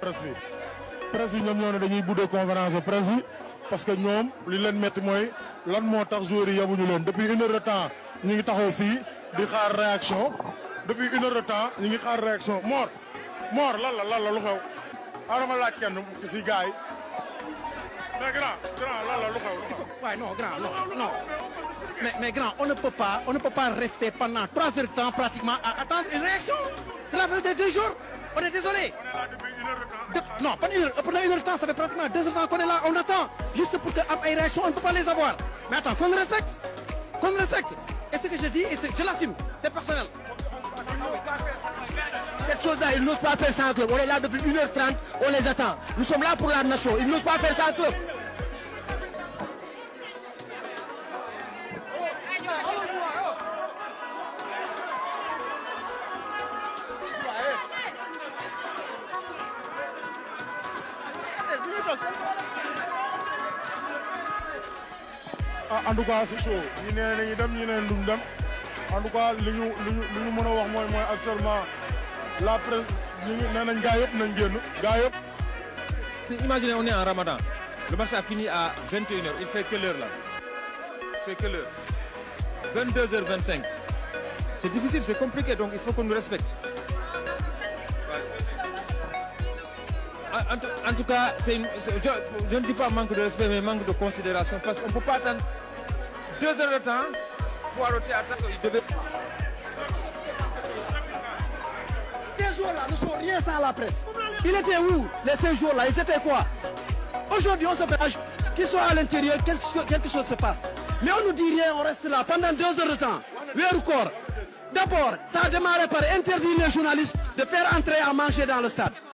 presse bi ñoom ñoo ne dañuy budde conférence de presse bi parce que ñoom li leen métti mooy lan moo tax joueurs yi yabuñu leen depuis 1 heure de temps ñu ngi taxaw fii di xaar réaction depuis 1 heure de temps ñu ngi xaar réaction Mor lan la lu xew adama laaj kenn si gars yi mais grand lan la lu xew Ouais, non, grand, non. Mais grand, on ne peut pas rester pendant 3 heures de temps pratiquement à attendre une réaction de la veille des 2 jours. On est désolé. on est là depuis 1 heure de temps Non, pas une heure. Pendant 1 heure de temps, ça fait pratiquement 2 heures de temps qu'on est là, on attend. Juste pour que ait une réaction, on ne peut pas les avoir. Mais attends, qu'on respecte. Et ce que je dis, je l'assume. C'est personnel. Cette chose-là, ils n'osent pas faire sans club. On est là depuis 1h30, on les attend. Nous sommes là pour la nation. Ils n'osent pas faire sans club. en tout cas c'est chaud ñi nee nañu dem ñi neen duñ dem en tout cas li ñu mën a wax mooy actuellement la presse ñu nee nañ gaa yëpp nañ génn gaa yëpp. Imaginez, on est en Ramadan. Le match a fini à 21h. Il fait que l'heure là. Il fait que l'heure. 22h25. C'est difficile, c'est compliqué, donc il faut qu'on nous respecte. En tout cas, je ne dis pas manque de respect, mais manque de considération, parce qu'on ne peut pas attendre 2 heures de temps pour arrêter à temps. Ces jours-là ne sont rien sans la presse. Il était où ces jours-là? Ils étaient quoi? Aujourd'hui, on se fait qu'ils soient à l'intérieur, quelque chose se passe. Mais on nous dit rien, on reste là pendant 2 heures de temps. D'abord, ça a démarré par interdire les journalistes de faire entrer à manger dans le stade.